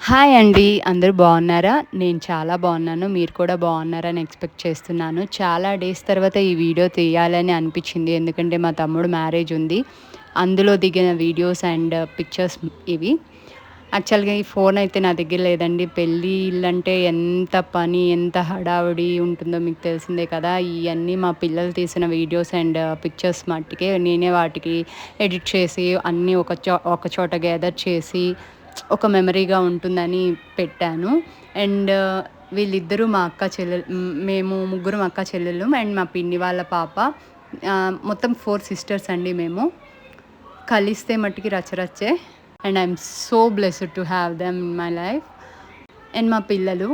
Hi అండి. అందరూ బాగున్నారా? నేను చాలా బాగున్నాను. మీరు కూడా బాగున్నారని ఎక్స్‌పెక్ట్ చేస్తున్నాను. చాలా డేస్ తర్వాత ఈ వీడియో తీయాలని అనిపించింది. ఎందుకంటే మా తమ్ముడు మ్యారేజ్ ఉంది. అందులో దిగిన వీడియోస్ అండ్ పిక్చర్స్ ఇవి. యాక్చువల్‌గా ఈ ఫోన్ అయితే నా దగ్గర లేదండి. పెళ్ళిళ్ళంటే ఎంత పని, ఎంత హడావిడి ఉంటుందో మీకు తెలిసిందే కదా! ఇయన్నీ మా పిల్లలు తీసిన వీడియోస్ అండ్ పిక్చర్స్ మట్టికే నేనే వాటికి ఎడిట్ చేసి అన్నీ ఒక చోట గ్యాదర్ చేసి ఒక మెమరీగా ఉంటుందని పెట్టాను. అండ్ వీళ్ళిద్దరూ మా అక్క చెల్లెలు మేము ముగ్గురం అక్క చెల్లెళ్ళం అండ్ మా పిన్ని వాళ్ళ పాప. మొత్తం 4 సిస్టర్స్ అండి మేము. కలిస్తే మట్టికి రచ్చరచ్చే. And I'm so blessed to have them in my life. And మా పిల్లలు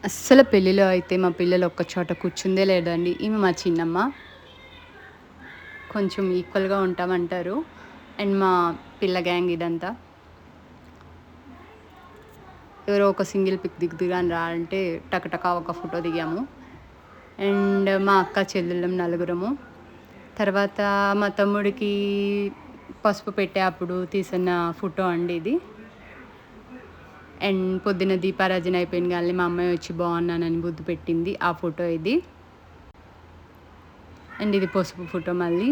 అస్సలు పెళ్ళిలో అయితే మా పిల్లలు ఒక్క చోట కూర్చుందే లేదండి. ఈమె మా చిన్నమ్మ. కొంచెం ఈక్వల్‌గా ఉంటామంటారు. అండ్ మా పిల్ల గ్యాంగ్ ఇదంతా. ఎవరో ఒక సింగిల్ పిక్ దిగుదుగాని రా అంటే టకటక ఒక ఫోటో దిగాము. అండ్ మా అక్క చెల్లెళ్ళం నలుగురము. తర్వాత మా తమ్ముడికి పసుపు పెట్టే అప్పుడు తీసిన ఫోటో అండి ఇది. అండ్ పొద్దున దీపారాజన అయిపోయినగానే మా అమ్మాయి వచ్చి బాగున్నానని ముద్దు పెట్టింది. ఆ ఫోటో ఇది. అండ్ ఇది పసుపు ఫోటో మళ్ళీ.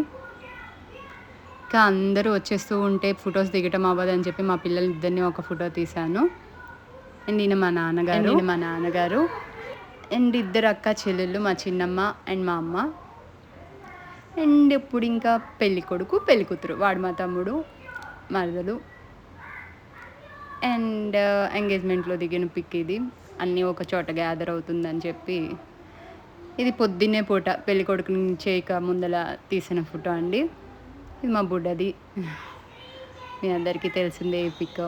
ఇంకా అందరూ వచ్చేస్తూ ఉంటే ఫొటోస్ దిగటం అవ్వదని చెప్పి మా పిల్లలిద్దరిని ఒక ఫోటో తీశాను. అండ్ ఈయన మా నాన్నగారు. అండ్ ఇద్దరు అక్క చెల్లెళ్ళు మా చిన్నమ్మ అండ్ మా అమ్మ. అండ్ ఇప్పుడు ఇంకా పెళ్ళికొడుకు, పెళ్ళికూతురు. వాడు మా తమ్ముడు, మరదలు. అండ్ ఎంగేజ్మెంట్‌లో దిగిన పిక్ ఇది. అన్నీ ఒక చోట గ్యాదర్ అవుతుందని చెప్పి ఇది పొద్దున్నే పూట పెళ్ళికొడుకుని చేయక ముందల తీసిన ఫోటో అండి. ఇది మా బుడ్డది. మీ అందరికీ తెలిసిందే ఈ పిక్.